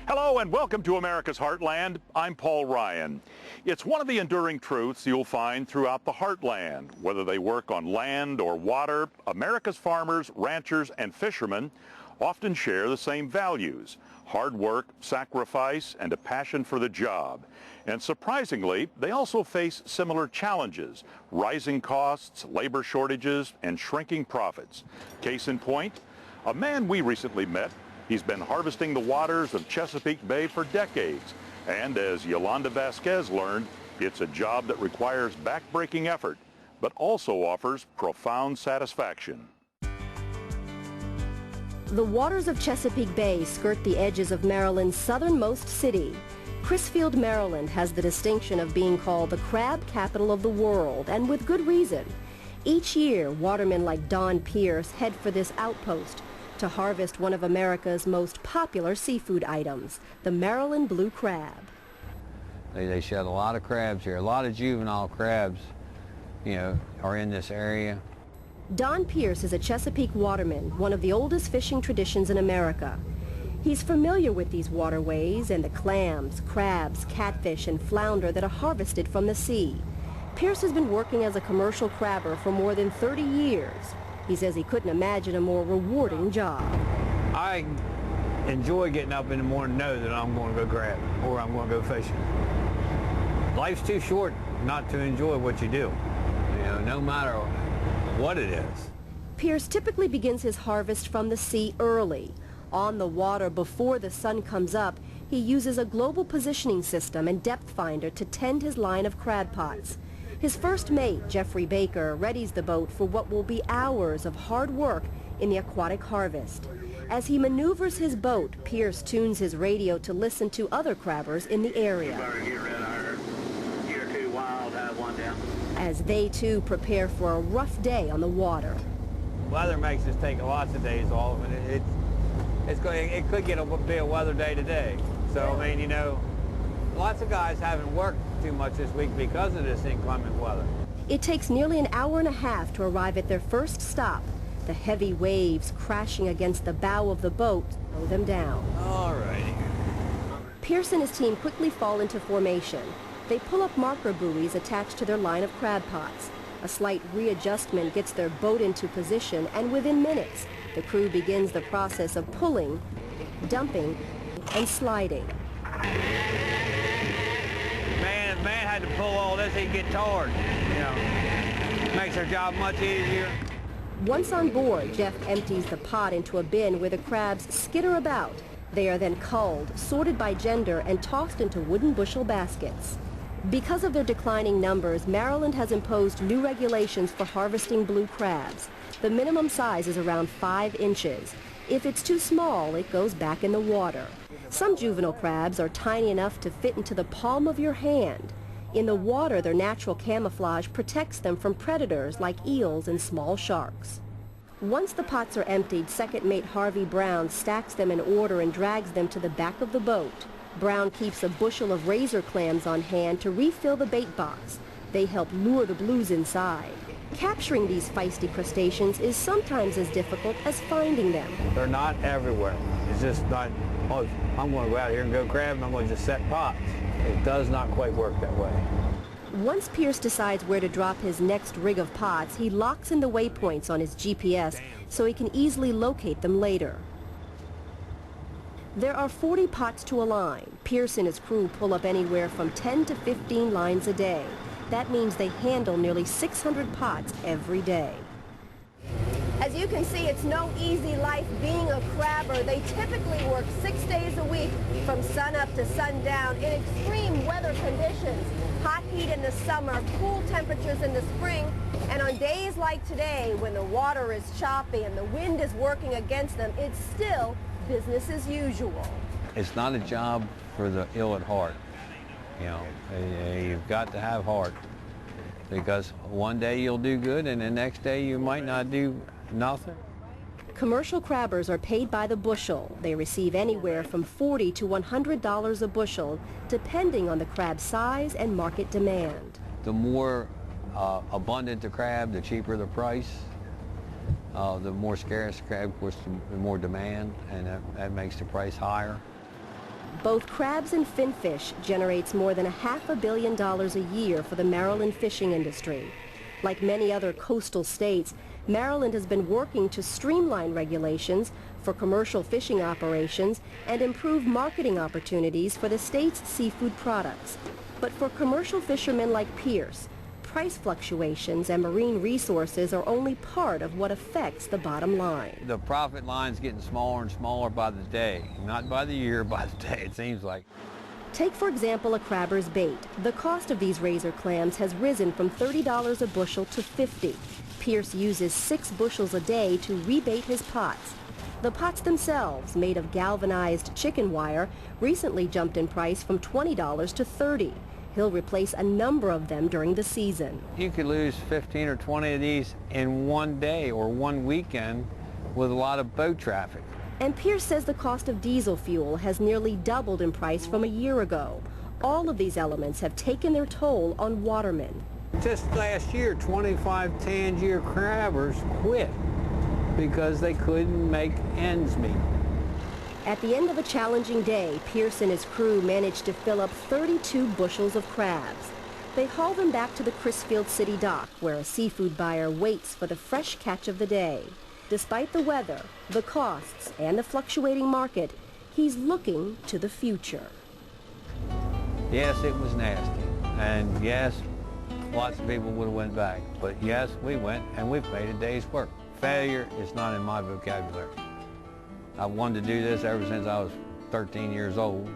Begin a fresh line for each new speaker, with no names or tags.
Hello and welcome to America's Heartland. I'm Paul Ryan. It's one of the enduring truths you'll find throughout the Heartland. Whether they work on land or water, America's farmers, ranchers, and fishermen often share the same values: hard work, sacrifice, and a passion for the job. And surprisingly, they also face similar challenges: rising costs, labor shortages, and shrinking profits. Case in point, a man we recently met. He's been harvesting the waters of Chesapeake Bay for decades. And as Yolanda Vasquez learned, it's a job that requires back-breaking effort, but also offers profound satisfaction.
The waters of Chesapeake Bay skirt the edges of Maryland's southernmost city. Crisfield, Maryland has the distinction of being called the crab capital of the world, and with good reason. Each year, watermen like Don Pierce head for this outpost to harvest one of America's most popular seafood items, the Maryland blue crab.
They shed a lot of crabs here. A lot of juvenile crabs, are in this area.
Don Pierce is a Chesapeake waterman, one of the oldest fishing traditions in America. He's familiar with these waterways and the clams, crabs, catfish, and flounder that are harvested from the sea. Pierce has been working as a commercial crabber for more than 30 years. He says he couldn't imagine a more rewarding job.
I enjoy getting up in the morning and know that I'm going to go crabbing or I'm going to go fishing. Life's too short not to enjoy what you do, no matter what it is.
Pierce typically begins his harvest from the sea early. On the water before the sun comes up, he uses a global positioning system and depth finder to tend his line of crab pots. His first mate, Jeffrey Baker, readies the boat for what will be hours of hard work in the aquatic harvest. As he maneuvers his boat, Pierce tunes his radio to listen to other crabbers in the area. As they too prepare for a rough day on the water.
Weather makes us take lots of days off, and it could be a weather day today. So, lots of guys haven't worked too much this week because of this inclement weather.
It takes nearly an hour and a half to arrive at their first stop. The heavy waves crashing against the bow of the boat slow them down.
All righty.
Pierce and his team quickly fall into formation. They pull up marker buoys attached to their line of crab pots. A slight readjustment gets their boat into position, and within minutes, the crew begins the process of pulling, dumping, and sliding.
Man, if man had to pull all this, he'd get tired. Makes our job much easier.
Once on board, Jeff empties the pot into a bin where the crabs skitter about. They are then culled, sorted by gender, and tossed into wooden bushel baskets. Because of their declining numbers, Maryland has imposed new regulations for harvesting blue crabs. The minimum size is around 5 inches. If it's too small, it goes back in the water. Some juvenile crabs are tiny enough to fit into the palm of your hand. In the water, their natural camouflage protects them from predators like eels and small sharks. Once the pots are emptied, second mate Harvey Brown stacks them in order and drags them to the back of the boat. Brown keeps a bushel of razor clams on hand to refill the bait box. They help lure the blues inside. Capturing these feisty crustaceans is sometimes as difficult as finding them.
They're not everywhere. It's just not, I'm going to go out here and go crabbing, I'm going to just set pots. It does not quite work that way.
Once Pierce decides where to drop his next rig of pots, he locks in the waypoints on his GPS so he can easily locate them later. There are 40 pots to a line. Pierce and his crew pull up anywhere from 10 to 15 lines a day. That means they handle nearly 600 pots every day. As you can see, it's no easy life being a crabber. They typically work 6 days a week from sunup to sundown in extreme weather conditions. Hot heat in the summer, cool temperatures in the spring, and on days like today when the water is choppy and the wind is working against them, it's still business as usual.
It's not a job for the ill at heart. You've got to have heart, because one day you'll do good and the next day you might not do nothing.
Commercial crabbers are paid by the bushel. They receive anywhere from $40 to $100 a bushel, depending on the crab size and market demand.
The more abundant the crab, the cheaper the price. The more scarce the crab, of course, the more demand, and that makes the price higher.
Both crabs and finfish generates more than $500 million a year for the Maryland fishing industry. Like many other coastal states, Maryland has been working to streamline regulations for commercial fishing operations and improve marketing opportunities for the state's seafood products. But for commercial fishermen like Pierce, price fluctuations and marine resources are only part of what affects the bottom line.
The profit line's getting smaller and smaller by the day. Not by the year, by the day, it seems like.
Take, for example, a crabber's bait. The cost of these razor clams has risen from $30 a bushel to $50. Pierce uses 6 bushels a day to rebait his pots. The pots themselves, made of galvanized chicken wire, recently jumped in price from $20 to $30. He'll replace a number of them during the season.
You could lose 15 or 20 of these in one day or one weekend with a lot of boat traffic.
And Pierce says the cost of diesel fuel has nearly doubled in price from a year ago. All of these elements have taken their toll on watermen.
Just last year, 25 Tangier crabbers quit because they couldn't make ends meet.
At the end of a challenging day, Pierce and his crew managed to fill up 32 bushels of crabs. They haul them back to the Crisfield City dock, where a seafood buyer waits for the fresh catch of the day. Despite the weather, the costs, and the fluctuating market, he's looking to the future.
Yes, it was nasty, and yes, lots of people would have went back. But yes, we went, and we've made a day's work. Failure is not in my vocabulary. I've wanted to do this ever since I was 13 years old.